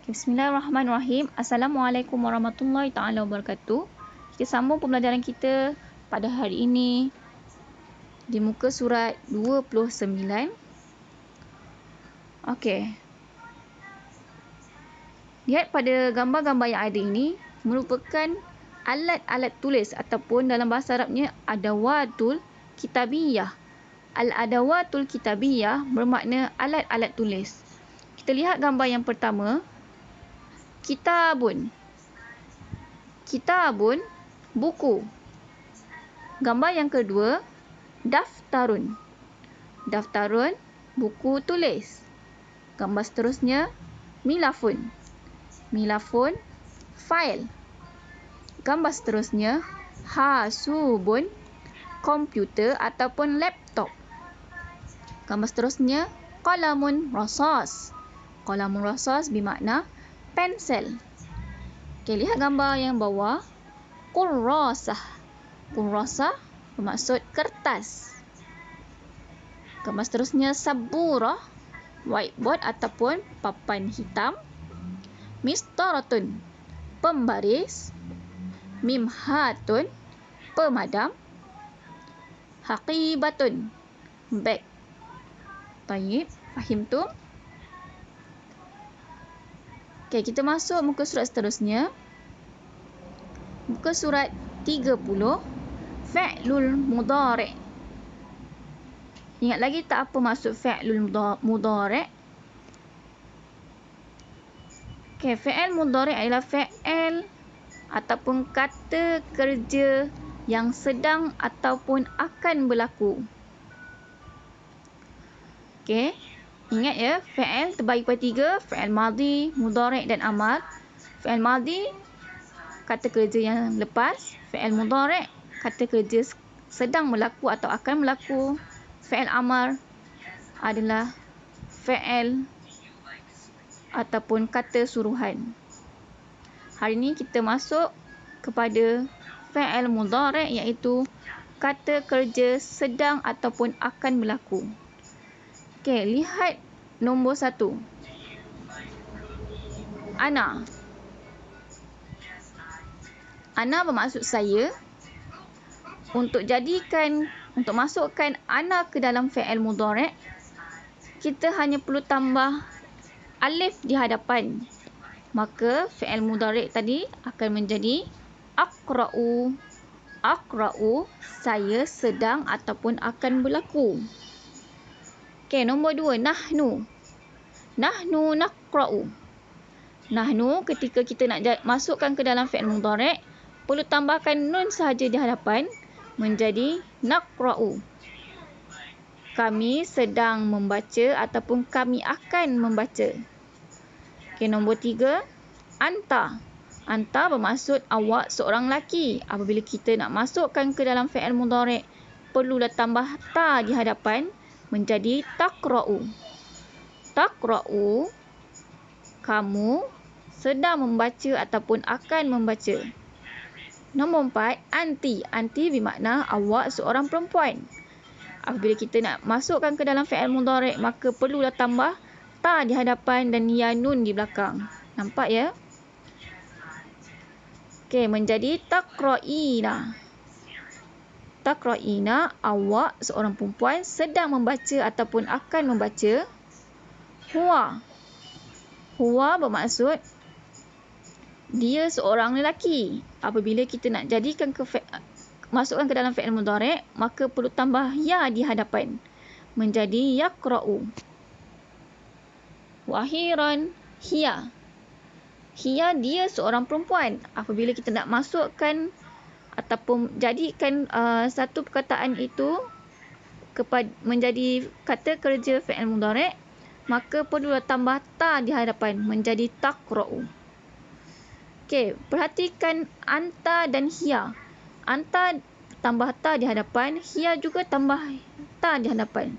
Bismillahirrahmanirrahim. Assalamualaikum warahmatullahi taala wabarakatuh. Kita sambung pembelajaran kita pada hari ini di muka surat 29. Okey. Lihat pada gambar-gambar yang ada ini merupakan alat-alat tulis ataupun dalam bahasa Arabnya adawatul kitabiyah. Al-adawatul kitabiyah bermakna alat-alat tulis. Kita lihat gambar yang pertama. Kitabun. Kitabun, buku. Gambar yang kedua, daftarun. Daftarun, buku tulis. Gambar seterusnya, milafun. Milafun, fail. Gambar seterusnya, hasubun, komputer ataupun laptop. Gambar seterusnya, qalamun rasas. Qalamun rasas bermakna pensel. Okey, lihat gambar yang bawah. Kurrasah. Kurrasah bermaksud kertas. Gambar seterusnya saburah, whiteboard ataupun papan hitam. Mistaratun, pembaris. Mimhatun, pemadam. Haqibatun, beg. Tayyib, fahim tu? Okey, kita masuk muka surat seterusnya. Muka surat 30. Fa'lul mudhari'. Ingat lagi tak apa maksud fa'lul mudhari'? Okey, fa'al mudhari' adalah fa'al ataupun kata kerja yang sedang ataupun akan berlaku. Okey. Ingat ya, fa'al terbagi pada 3, fa'al madhi, mudhari' dan amar. Fa'al madhi, kata kerja yang lepas. Fa'al mudhari', kata kerja sedang berlaku atau akan berlaku. Fa'al amar adalah fa'al ataupun kata suruhan. Hari ini kita masuk kepada fa'al mudhari' iaitu kata kerja sedang ataupun akan berlaku. Okey, lihat nombor 1. Ana. Ana bermaksud saya. Untuk masukkan ana ke dalam fa'al mudhari', kita hanya perlu tambah alif di hadapan. Maka fa'al mudhari' tadi akan menjadi aqra'u. Aqra'u, saya sedang ataupun akan berlaku. Okey, nombor 2, nahnu. Nahnu naqra'u. Nahnu, ketika kita nak masukkan ke dalam fi'il mudhari', perlu tambahkan nun sahaja di hadapan, menjadi naqra'u. Kami sedang membaca ataupun kami akan membaca. Okey, nombor 3, anta. Anta bermaksud awak seorang lelaki. Apabila kita nak masukkan ke dalam fi'il mudhari', perlulah tambah ta di hadapan, menjadi taqra'u. Taqra'u, kamu sedang membaca ataupun akan membaca. Nombor 4, anti. Anti bermakna awak seorang perempuan. Apabila kita nak masukkan ke dalam fi'il mudhari', maka perlulah tambah ta di hadapan dan ya nun di belakang. Nampak ya? Okey, menjadi taqra'ina. Taqra'ina, awak seorang perempuan sedang membaca ataupun akan membaca. Huwa. Huwa bermaksud dia seorang lelaki. Apabila kita nak jadikan masukkan ke dalam fi'il mudhari', maka perlu tambah ya di hadapan, menjadi yaqra'u. Wahiran, hiya. Hiya, dia seorang perempuan. Apabila kita nak masukkan ataupun jadikan satu perkataan itu menjadi kata kerja fi'il mudhari', maka perlu tambah ta di hadapan, menjadi taqra'u. Okey, perhatikan anta dan hiya. Anta tambah ta di hadapan, hiya juga tambah ta di hadapan.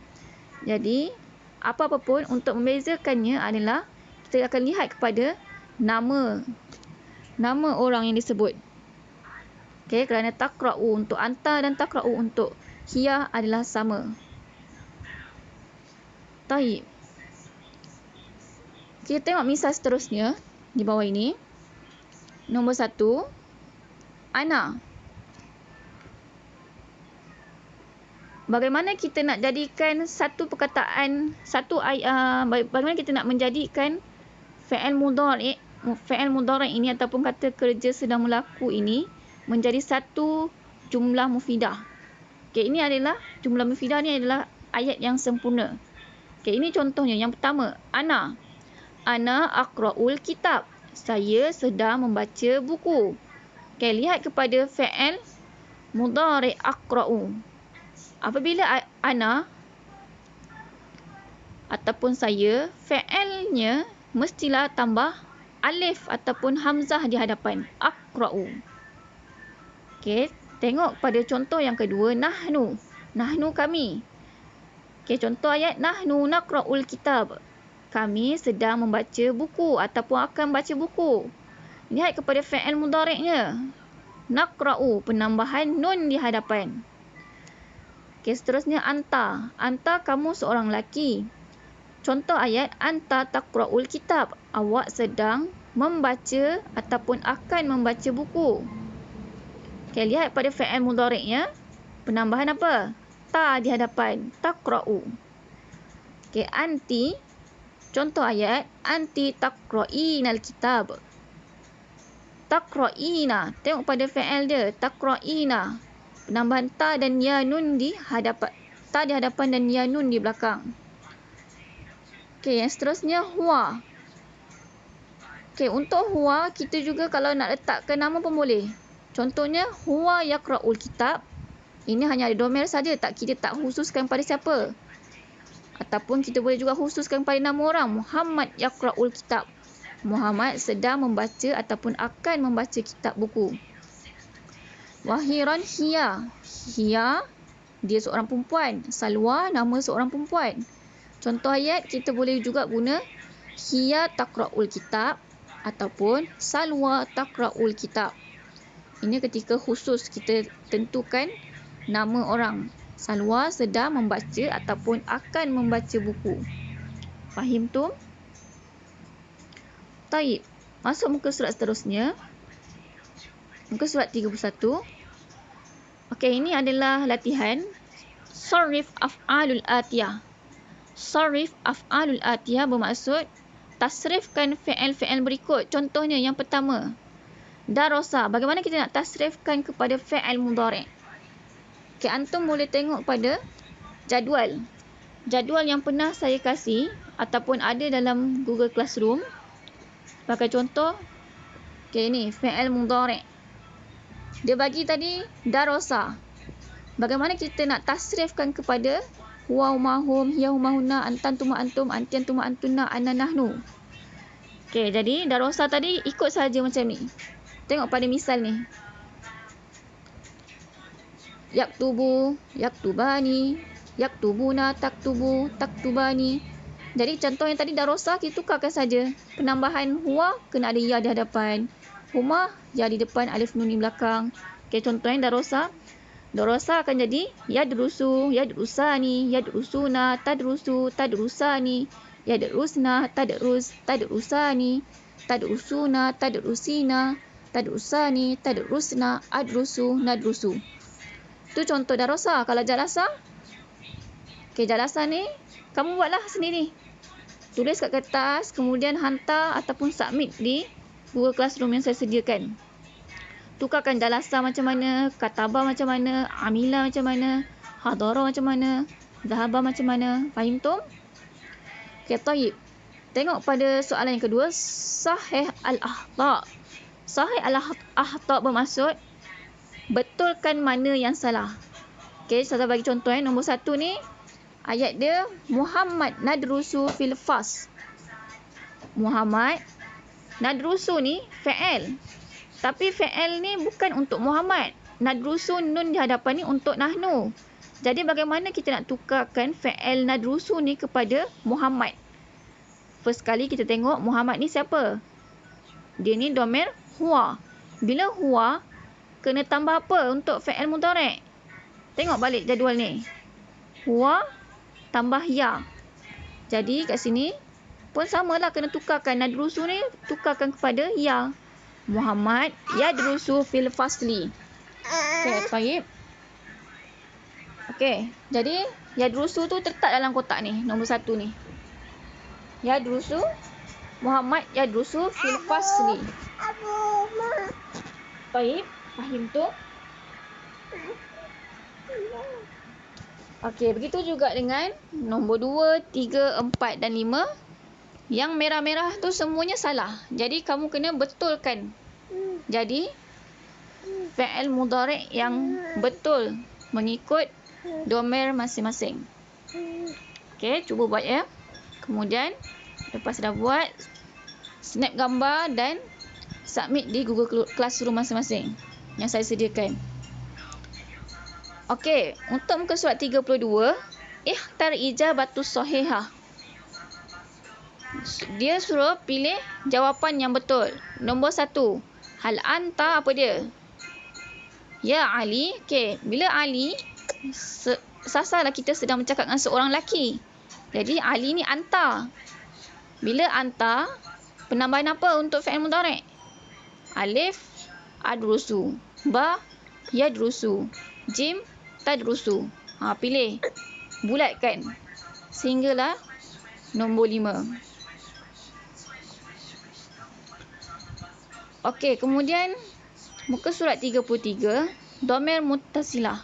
Jadi, apa-apa pun untuk membezakannya adalah kita akan lihat kepada nama orang yang disebut. Okey, kerana taqra'u untuk anta dan taqra'u untuk hiya adalah sama. Taib. Kita tengok misal seterusnya. di bawah ini. Nombor 1, ana. Bagaimana kita nak jadikan satu perkataan, bagaimana kita nak menjadikan fi'il mudhari' ini ataupun kata kerja sedang berlaku ini menjadi satu jumlah mufidah. Okey, ini adalah jumlah mufidah ni adalah ayat yang sempurna. Okey, ini contohnya. Yang pertama, ana. Ana aqra'ul kitab. Saya sedang membaca buku. Okey, lihat kepada fi'il mudhari' aqra'u. Apabila ana ataupun saya, fi'ilnya mestilah tambah alif ataupun hamzah di hadapan. Aqra'u. Okey, tengok pada contoh yang kedua, nahnu. Nahnu kami. Okey, contoh ayat, nahnu naqra'ul kitab. Kami sedang membaca buku ataupun akan baca buku. Lihat kepada fi'il mudhari'nya. Naqra'u, penambahan nun di hadapan. Okey, seterusnya anta. Anta, kamu seorang lelaki. Contoh ayat, anta taqra'ul kitab. Awak sedang membaca ataupun akan membaca buku. Okey, lihat pada fi'il mudhari'nya. Penambahan apa? Ta di hadapan. Taqra'u. Okey, anti. Contoh ayat, anti taqra'inal kitab. Taqra'ina. Tengok pada fi'il dia. Taqra'ina. Penambahan ta dan ya nun di hadapan. Ta di hadapan dan ya nun di belakang. Okey, yang seterusnya huwa. Okey, untuk huwa kita juga kalau nak letakkan nama pun boleh. Contohnya huwa yaqra'ul kitab. Ini hanya ada domain saja, kita tak khususkan pada siapa. Ataupun kita boleh juga khususkan pada nama orang. Muhammad yaqra'ul kitab. Muhammad sedang membaca ataupun akan membaca kitab buku. Wahiran hiya. Hiya, dia seorang perempuan. Salwa, nama seorang perempuan. Contoh ayat, kita boleh juga guna hiya taqra'ul kitab ataupun salwa taqra'ul kitab. Ini ketika khusus kita tentukan nama orang. Salwa sedang membaca ataupun akan membaca buku. Fahim tu? Taib. Masuk muka surat seterusnya. Muka surat 31. Okey, ini adalah latihan sarif af'alul atiyah. Sarif af'alul atiyah bermaksud tasrifkan fi'il-fi'il berikut. Contohnya yang pertama, darasa. Bagaimana kita nak tasrifkan kepada fi'il mudhari'? Okey, antum boleh tengok pada jadual. Jadual yang pernah saya kasih ataupun ada dalam Google Classroom. Pakai contoh. Okey, ni fi'il mudhari'. Dia bagi tadi darasa. Bagaimana kita nak tasrifkan kepada huwa hum, hiya huma hunna, antan tuma antum, antian tuma antunna, anna nahnu. Okey, jadi darasa tadi ikut saja macam ni. Tengok pada misal ni. Yaktubu, yaktubani, yaktubuna, taktubu, taktubani. Jadi contoh yang tadi darasa kita tukarkan saja. Penambahan huwa kena ada ya di hadapan. Huma ya di depan, alif nun di belakang. Okey, contohnya darasa. Darasa akan jadi yadrusu, yadrusani, yadrusuna, tadrusu, tadrusani, yadrusna, tadrus, tadrusani, tadrusuna, tadrusina, tadrusani, tadrusna, adrusu, nadrusu. Itu contoh darasa. Kalau jalasa, okey, jalasa ni kamu buatlah sendiri. Tulis kat kertas, kemudian hantar ataupun submit di Google Classroom yang saya sediakan. Tukarkan jalasa macam mana, kataba macam mana, amila macam mana, hadara macam mana, zahaba macam mana. Fahim tu? Okey, taib. Tengok pada soalan yang kedua, sahih al-akhta'. Sahih al-akhta' bermaksud betulkan mana yang salah. Okey, saya bagi contoh nombor 1 ni ayat dia Muhammad nadrusu fil fas. Muhammad nadrusu ni fi'il. Tapi fi'il ni bukan untuk Muhammad. Nadrusu nun di hadapan ni untuk nahnu. Jadi bagaimana kita nak tukarkan fi'il nadrusu ni kepada Muhammad? First kali kita tengok Muhammad ni siapa? Dia ni domir huwa. Bila huwa, kena tambah apa untuk fi'il mudhari'? Tengok balik jadual ni. Huwa tambah ya. Jadi kat sini pun samalah, kena tukarkan. Yadrusu ni tukarkan kepada ya. Muhammad yadrusu fil fasli. Okey, baik. Okey, jadi yadrusu tu terletak dalam kotak ni, nombor 1 ni. Yadrusu, Muhammad yadrusu fil fasli. Baik, fahim tu? Okey, begitu juga dengan nombor 2, 3, 4 dan 5. Yang merah-merah tu semuanya salah. Jadi kamu kena betulkan. Jadi fi'il mudhari' yang betul mengikut domain masing-masing. Okey, cuba buat ya. Kemudian lepas dah buat, snap gambar dan submit di Google Classroom masing-masing yang saya sediakan. Okey, untuk muka surat 32, ikhtar ijabatus sahihah. Dia suruh pilih jawapan yang betul. Nombor 1, hal anta apa dia? Ya Ali. Okey, bila Ali, sasarlah kita sedang bercakap dengan seorang lelaki. Jadi Ali ni anta. Bila anta, penambahan apa untuk fi'il mudhari'? Alif adrusu, ba yadrusu, jim tadrusu. Pilih. Bulatkan sehinggalah nombor 5. Okey, kemudian muka surat 33, dhamir muttasilah.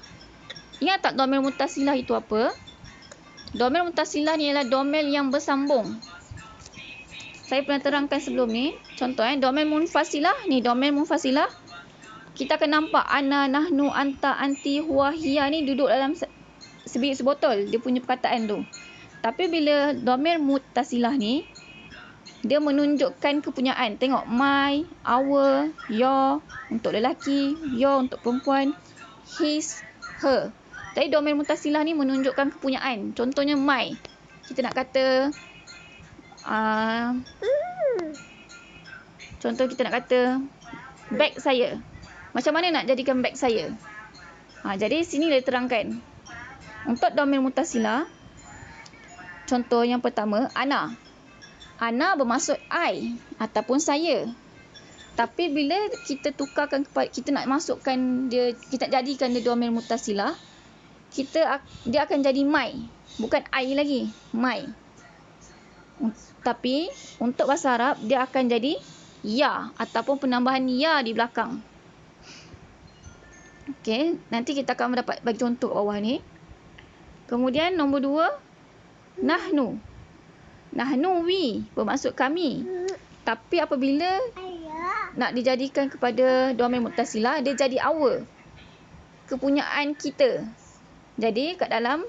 Ingat tak dhamir muttasilah itu apa? Dhamir muttasilah ni ialah dhamir yang bersambung. Saya pernah terangkan sebelum ni. Contoh dhamir munfasilah ni, dhamir munfasilah. Kita akan nampak ana, nahnu, anta, anti, huwa, hiya ni duduk dalam sebiji sebotol dia punya perkataan tu. Tapi bila dhamir muttasilah ni, dia menunjukkan kepunyaan. Tengok, my, our, your untuk lelaki, your untuk perempuan, his, her. Tapi dhamir muttasilah ni menunjukkan kepunyaan. Contohnya my. Kita nak kata contoh kita nak kata beg saya. Macam mana nak jadikan beg saya? Jadi sini dia terangkan. Untuk dhamir muttasilah, contoh yang pertama, ana. Ana bermaksud I ataupun saya. Tapi bila kita tukarkan kepada, kita nak masukkan dia, kita nak jadikan dia dhamir muttasilah, dia akan jadi my, bukan I lagi, my. Tapi untuk bahasa Arab dia akan jadi ya ataupun penambahan ya di belakang. Okey, nanti kita akan mendapat bagi contoh bawah ni. Kemudian nombor 2, nahnu. Nahnu, we, bermaksud kami. Tapi apabila nak dijadikan kepada dhamir muttasilah, dia jadi our, kepunyaan kita. Jadi kat dalam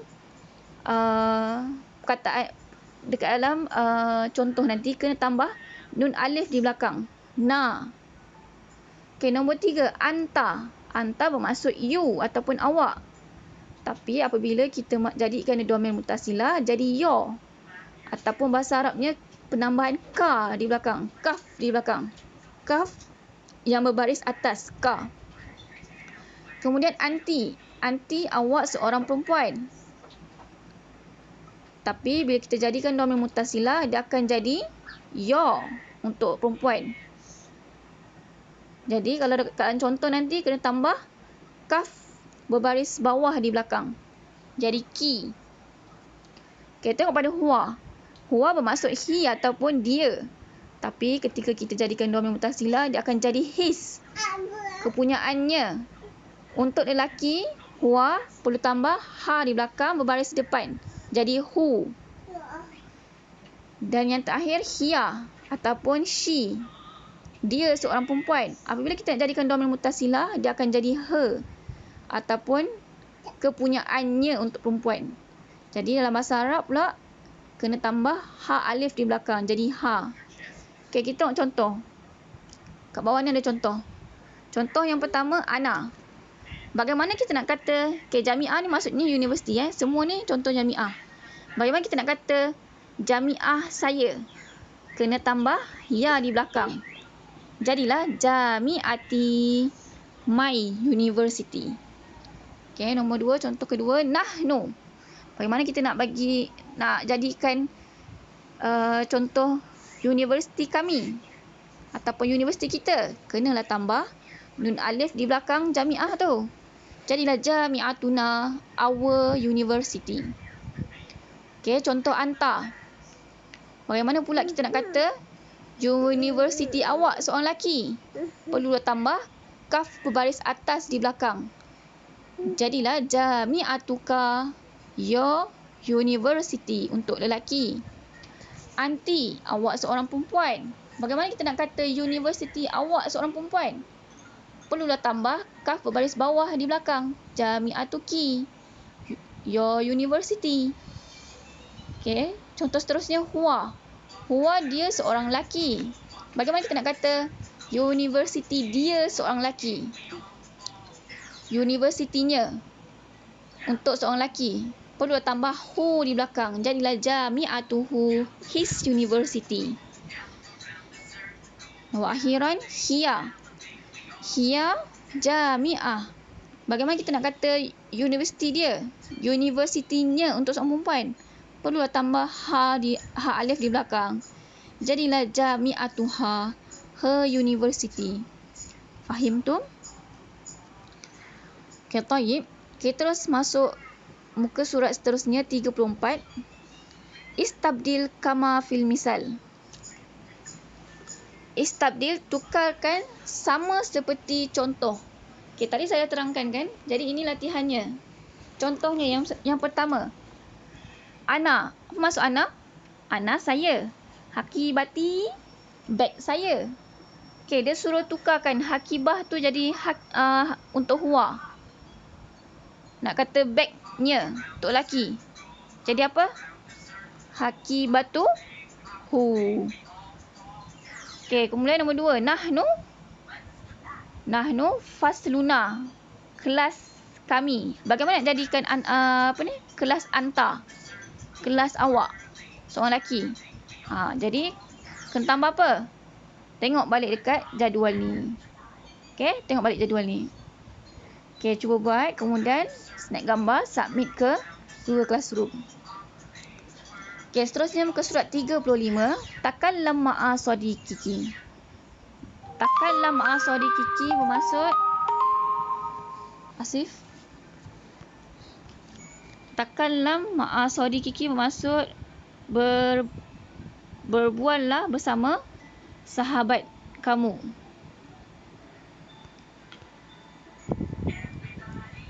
perkataan, dekat dalam contoh nanti kena tambah nun alif di belakang. Na. Okey, nombor 3, anta. Anta bermaksud you ataupun awak. Tapi apabila kita jadikan dhamir muttasilah, jadi your. Ataupun bahasa Arabnya penambahan ka di belakang. Kaf di belakang. Kaf yang berbaris atas. Ka. Kemudian anti. Anti, awak seorang perempuan. Tapi bila kita jadikan dhamir muttasilah, dia akan jadi your untuk perempuan. Jadi kalau dekat contoh nanti kena tambah kaf berbaris bawah di belakang. Jadi ki. Okay, tengok pada huwa. Huwa bermaksud he ataupun dia. Tapi ketika kita jadikan dhamir muttasilah, dia akan jadi his, kepunyaannya. Untuk lelaki, huwa perlu tambah ha di belakang berbaris depan. Jadi who. Dan yang terakhir, hiya ataupun she. Dia seorang perempuan. Apabila kita nak jadikan dhamir muttasilah, dia akan jadi her ataupun kepunyaannya untuk perempuan. Jadi dalam bahasa Arab pula kena tambah ha alif di belakang, jadi ha. Okey, kita tengok contoh. Kat bawah ni ada contoh. Contoh yang pertama, ana. Bagaimana kita nak kata, jami'ah ni maksudnya universiti semua ni contoh jami'ah. Bagaimana kita nak kata jami'ah saya? Kena tambah ya di belakang. Jadilah jami'ati, my university. Okey, nombor 2, contoh kedua, nahnu. Bagaimana kita nak jadikan contoh universiti kami ataupun universiti kita, kenalah tambah nun alif di belakang jamiah tu. Jadilah jami'atuna, our university. Okey, contoh anta. Bagaimana pula kita nak kata universiti awak seorang lelaki? Perlulah tambah kaf berbaris atas di belakang. Jadilah jami'atuka, your university untuk lelaki. Anti, awak seorang perempuan. Bagaimana kita nak kata universiti awak seorang perempuan? Perlulah tambah kaf berbaris bawah di belakang. Jami'atuki, your university. Okey, contoh seterusnya huwa. Huwa, dia seorang lelaki. Bagaimana kita nak kata universiti dia seorang lelaki? Universitinya untuk seorang lelaki. Perlu tambah hu di belakang. Jadilah jami'atuhu, his university. Wa akhiran hiya. Hiya jami'ah. Bagaimana kita nak kata universiti dia? Universitinya untuk seorang perempuan. Perlulah tambah ha alif di belakang. Jadilah jami'atuha, her university. Fahim tu? Okay, taib. Kita terus masuk muka surat seterusnya 34. Istabdil kama fil misal. Istabdil, tukarkan sama seperti contoh. Okay, tadi saya terangkan kan. Jadi ini latihannya. Contohnya yang pertama. Ana. Apa maksud ana? Ana saya. Hakibati, beg saya. Okay, dia suruh tukarkan hakibah tu jadi untuk huwa. Nak kata bagnya untuk lelaki. Jadi apa? Hakibatu hu. Okey, kemudian nombor 2, nahnu. Nahnu fasluna, kelas kami. Bagaimana nak jadikan kelas anta? Kelas awak, seorang lelaki. Jadi kena tambah apa? Tengok balik dekat jadual ni. Okey, tengok balik jadual ni. Okey, cuba buat, kemudian snap gambar, submit ke Google Classroom. Okey, seterusnya muka surat 35. Takallam ma'a sadiqiki. Takallam ma'a sadiqiki bermaksud Asif. Takallam ma'a sadiqiki bermaksud berbuallah bersama sahabat kamu.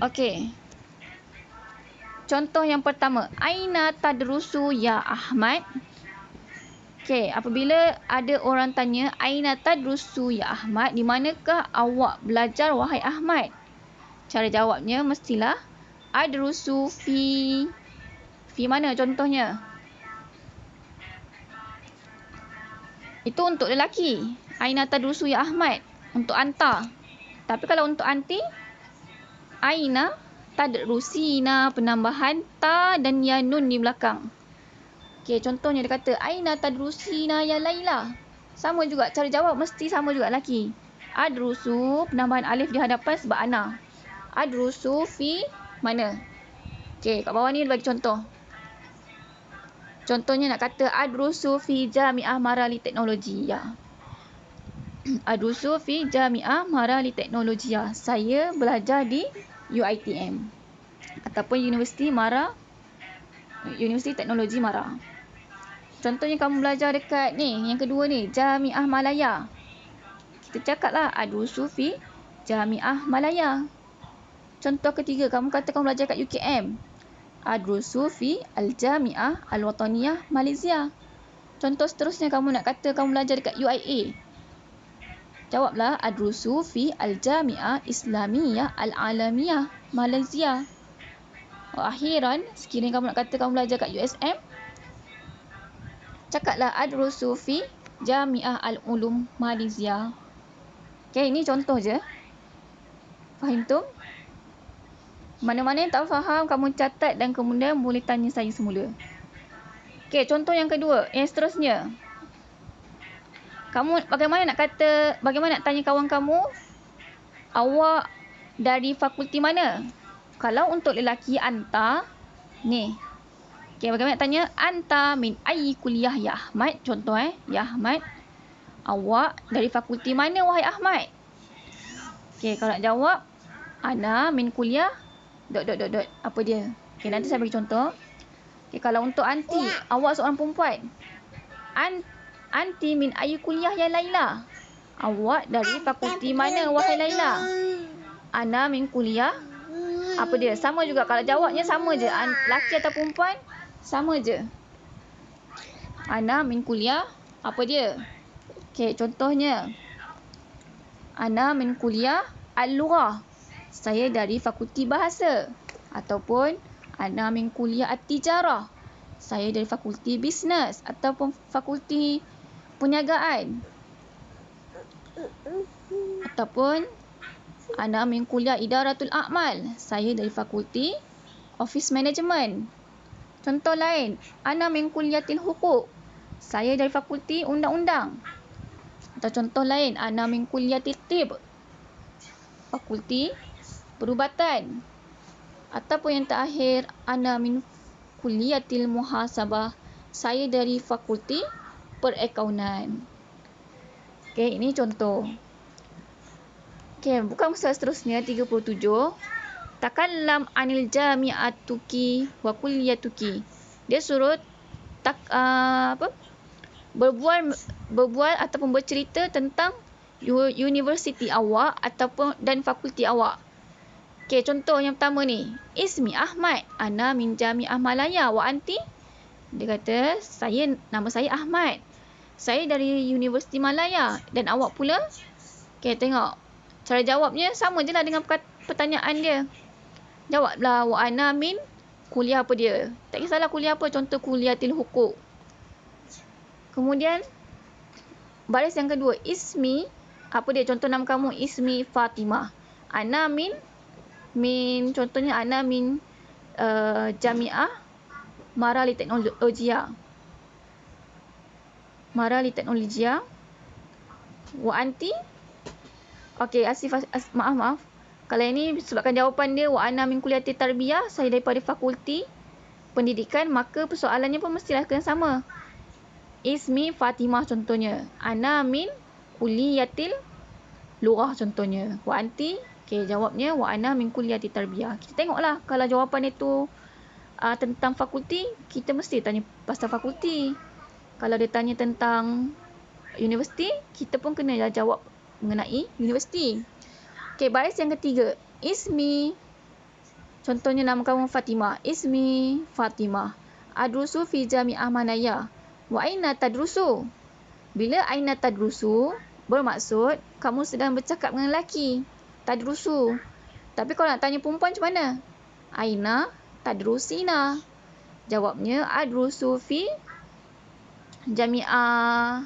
Okey. Contoh yang pertama, aina tadrusu ya Ahmad? Okey, apabila ada orang tanya aina tadrusu ya Ahmad, di manakah awak belajar wahai Ahmad? Cara jawabnya mestilah adrusu fi mana contohnya? Itu untuk lelaki. Aina tadrusu ya Ahmad untuk anta. Tapi kalau untuk anti, aina tadrusina, penambahan ta dan ya nun di belakang. Okey, contohnya dia kata aina tadrusina ya Laila. Sama juga cara jawab mesti sama juga lelaki. Adrusu, penambahan alif di hadapan sebab ana. Adrusu fi mana? Okey, kat bawah ni dia bagi contoh. Contohnya nak kata adrusu fi Jami'ah Marali Teknologiya. Adrusu fi Jami'ah Marali Teknologiya. Saya belajar di UiTM ataupun Universiti Teknologi Mara. Contohnya kamu belajar dekat ni, yang kedua ni, Jami'ah Malaya. Kita cakaplah adrusu fi Jami'ah Malaya. Contoh ketiga, kamu kata kamu belajar kat UKM. Adrusu fi Al-Jami'ah Al-Wataniyah Malaysia. Contoh seterusnya, kamu nak kata kamu belajar dekat UIA. Jawablah adrusu fi Al-Jami'ah Islamiyah Al-Alamiyah Malaysia. Akhiran, sekiranya kamu nak kata kamu belajar kat USM, cakaplah adrusu fi Jami'ah Al-Ulum Malaysia. Okay, ini contoh je. Faham tu? Mana-mana yang tak faham, kamu catat dan kemudian boleh tanya saya semula. Okay, contoh yang kedua, yang seterusnya. Kamu bagaimana nak tanya kawan kamu, awak dari fakulti mana? Kalau untuk lelaki anta, ni. Okay, bagaimana nak tanya? Anta min ayyi kuliah ya Ahmad? Contoh ya Ahmad. Awak dari fakulti mana wahai Ahmad? Okay, kalau nak jawab, ana min kuliah dot. Apa dia? Okay, nanti saya bagi contoh. Okay, kalau untuk anti, awak seorang perempuan. Anti min ayyi kuliah ya Laila? Awak dari fakulti mana wahai Laila? Ana min kuliah. Apa dia? Sama juga. Kalau jawabnya sama je. Laki atau perempuan, sama je. Ana min kuliah. Apa dia? Okay, contohnya. Ana min kuliah al-lughah. Saya dari fakulti bahasa. Ataupun ana min kuliah at-tijarah. Saya dari fakulti bisnes ataupun fakulti perniagaan. Ataupun ana min kuliah idaratul a'mal. Saya dari fakulti office management. Contoh lain, ana min kuliatil huquq. Saya dari fakulti undang-undang. Atau contoh lain, ana min kuliatit tib. Fakulti perubatan. Ataupun yang terakhir, ana min kuliatil muhasabah. Saya dari fakulti perakaunan. Okey, ini contoh. Okey, buka muka seterusnya 37. Takallam anil jami'atuki wa kulliyatuki. Dia suruh berbual ataupun bercerita tentang universiti awak ataupun dan fakulti awak. Okey, contoh yang pertama ni. Ismi Ahmad, ana min Jami'ah Malaya wa anti? Dia kata, nama saya Ahmad. Saya dari Universiti Malaya dan awak pula? Okey, tengok. Cara jawabnya sama je lah dengan pertanyaan dia. Jawablah wa ana min kuliah apa dia. Tak kisahlah kuliah apa, contoh kuliatil huquq. Kemudian baris yang kedua, ismi apa dia? Contoh nama kamu, ismi Fatimah. Ana min contohnya ana min Jami'ah Marali Teknologia. Wa anti? Okey, maaf. Kalau ini sebabkan jawapan dia wa ana min kuliatit tarbiyah, saya daripada fakulti pendidikan, maka persoalannya pun mestilah kena sama. Ismi Fatimah contohnya. Ana min kuliatil lughah contohnya. Wa anti? Okey, jawabnya wa ana min kuliatit tarbiyah. Kita tengoklah kalau jawapan itu tentang fakulti, kita mesti tanya pasal fakulti. Kalau dia tanya tentang universiti, kita pun kena jawab mengenai universiti. Okey, baris yang ketiga. Ismi, contohnya nama kamu Fatimah. Ismi Fatimah. Adrusu fi Jami'ah Manaya. Wa aina tadrusu? Bila aina tadrusu, bermaksud kamu sedang bercakap dengan lelaki. Tadrusu. Tapi kalau nak tanya perempuan macam mana? Aina tadrusina? Jawabnya adrusu fi Jami'ah.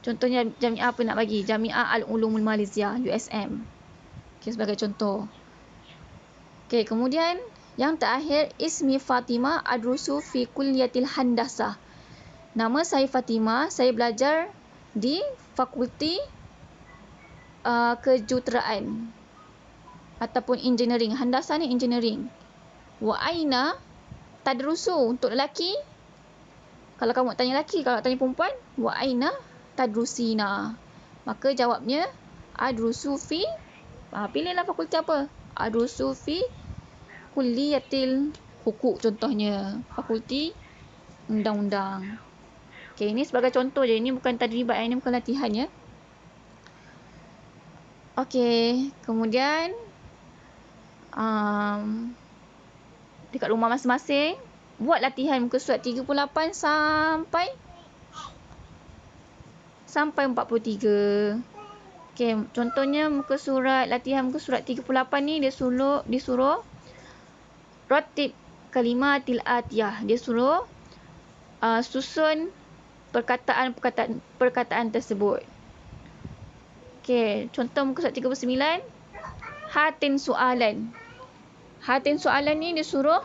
Contohnya Jami'ah apa nak bagi? Jami'ah Al-Ulumul Malaysia, USM. Okay, sebagai contoh. Okay, kemudian yang terakhir, ismi Fatimah adrusu fi kulliyatil handasah. Nama saya Fatimah, saya belajar di fakulti kejuruteraan ataupun engineering. Handasah ni engineering. Wa aina tadrusu untuk lelaki. Kalau kamu tanya lelaki, kalau tanya perempuan, wa aina tadrusina. Maka jawabnya adrusu fi, pilihlah fakulti apa? Adrusu fi kulliyatil huquq contohnya. Fakulti undang-undang. Okey, ini sebagai contoh je. Ini bukan tadribat, ini bukan latihan ya. Okey, kemudian dekat rumah masing-masing buat latihan muka surat 38 sampai 43. Okey, contohnya latihan muka surat 38 ni dia disuruh ratib kalimatil atiyah. Dia suruh susun perkataan tersebut. Okey, contoh muka surat 39. Hatin soalan. Hatin soalan ni dia suruh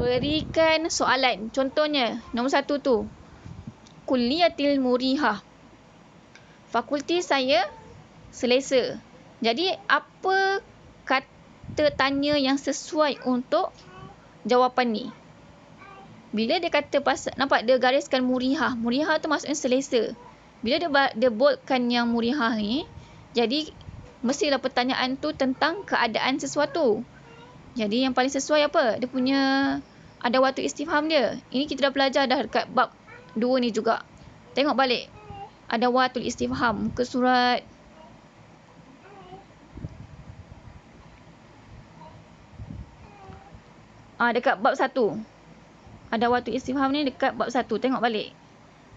berikan soalan. Contohnya, nombor 1 tu. Kulliyatil murihah. Fakulti saya selesa. Jadi, apa kita tanya yang sesuai untuk jawapan ni. Bila dia kata pasal, nampak dia gariskan murihah. Murihah tu maksudnya selesa. Bila dia boldkan yang murihah ni, jadi mestilah pertanyaan tu tentang keadaan sesuatu. Jadi yang paling sesuai apa? Dia punya ada waktu istifham dia. Ini kita dah belajar dah dekat bab 2 ni juga. Tengok balik. Ada waktu istifham. Muka surat dekat bab 1. Ada waktu istifham ni dekat bab 1. Tengok balik.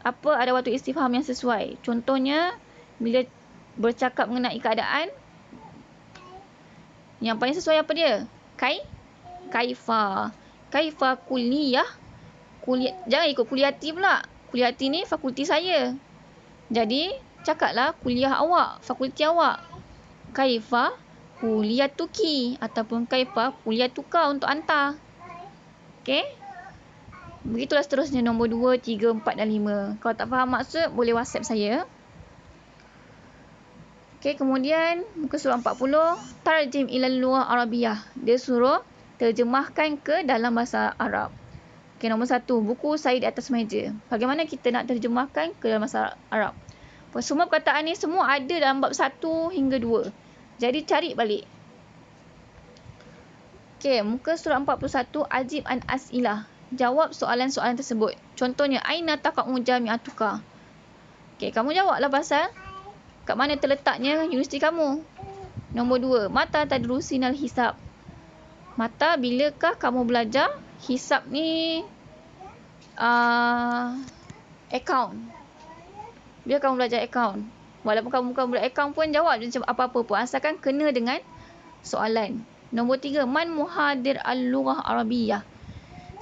Apa ada waktu istifham yang sesuai? Contohnya, bila bercakap mengenai keadaan, yang paling sesuai apa dia? Kaifa. Kaifa kuliah. Jangan ikut kuliati pula. Kuliati ni fakulti saya. Jadi, cakaplah kuliah awak, fakulti awak. Kaifa kuliatuki. Ataupun kaifa kuliatuka untuk anta. Okey? Begitulah seterusnya nombor 2, 3, 4 dan 5. Kalau tak faham maksud, boleh WhatsApp saya. Okey, kemudian muka surat 40, tarjim ilal lughah Arabiyah. Dia suruh terjemahkan ke dalam bahasa Arab. Okey, nombor 1, buku saya di atas meja. Bagaimana kita nak terjemahkan ke dalam bahasa Arab? Semua perkataan ni semua ada dalam bab 1 hingga 2. Jadi cari balik. Okey, muka surat 41, ajib an as'ilah. Jawab soalan-soalan tersebut. Contohnya, aina taqa'u jami'atuka. Okey, kamu jawablah pasal kat mana terletaknya universiti kamu. Nombor 2, mata tadrusinal hisab. Mata, bilakah kamu belajar hisab ni? Account. Bila kamu belajar account. Walaupun kamu bukan belajar account pun, jawab apa-apa pun. Asalkan kena dengan soalan. Nombor 3, man muhadir al-lughah Arabiyah.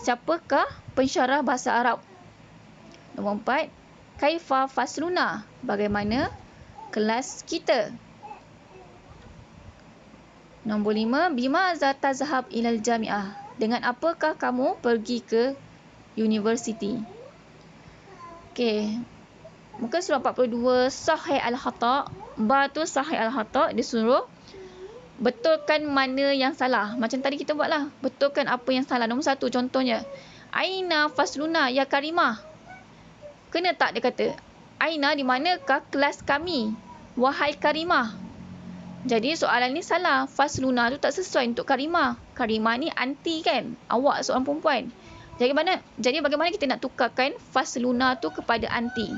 Siapakah pensyarah bahasa Arab? Nombor 4, kaifa fasluna. Bagaimana kelas kita? Nombor 5, bimaza tazhab ilal jami'ah. Dengan apakah kamu pergi ke universiti? Okey. Muka surat 42, sahih al-khata'. Ba tu sahih al-khata'. Dia suruh betulkan mana yang salah. Macam tadi kita buatlah. Betulkan apa yang salah. Nombor 1 contohnya. Aina fasluna ya Karimah. Kena tak dia kata? Aina di manakah kelas kami? Wahai Karimah. Jadi soalan ni salah. Fasluna tu tak sesuai untuk Karimah. Karimah ni anti kan? Awak seorang perempuan. Jadi bagaimana kita nak tukarkan fasluna tu kepada anti?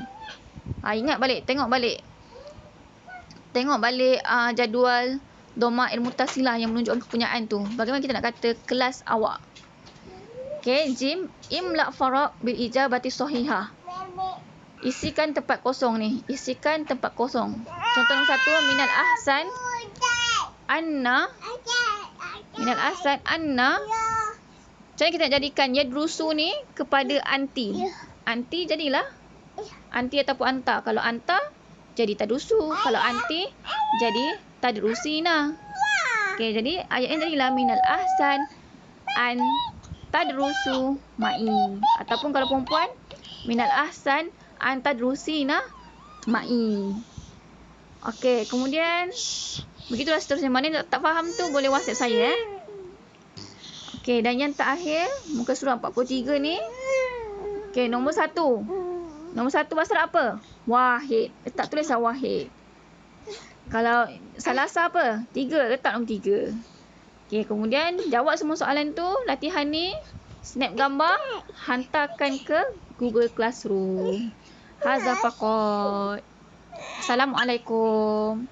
Ingat balik. Tengok balik. Jadual Dhama'ir Muttasilah yang menunjukkan kepunyaan tu. Bagaimana kita nak kata kelas awak? Okey, Jim. Imla' faraq bil ijabati sahihah. Isikan tempat kosong ni. Isikan tempat kosong. Contoh nombor 1, minal ahsan anna. Minal ahsan anna. Macam mana kita nak jadikan yadrusu ni kepada anti? Anti jadilah anti ataupun anta. Kalau anta, jadi tadrusu. Kalau anti, jadi tadrusina. Okey, jadi ayatnya jadilah minal ahsan an tadrusu ma'i. Ataupun kalau perempuan, minal ahsan an tadrusina ma'i. Okey, kemudian begitulah seterusnya. Mana yang tak faham tu boleh WhatsApp saya. Okey, dan yang terakhir, muka surat 43 ni. Okey, nombor 1. Nombor 1 pasal apa? Wahid. Letak tulislah wahid. Kalau salasa apa? 3. Letak nombor 3. Okey, kemudian jawab semua soalan tu. Latihan ni, snap gambar, hantarkan ke Google Classroom. Hadza faqat. Assalamualaikum.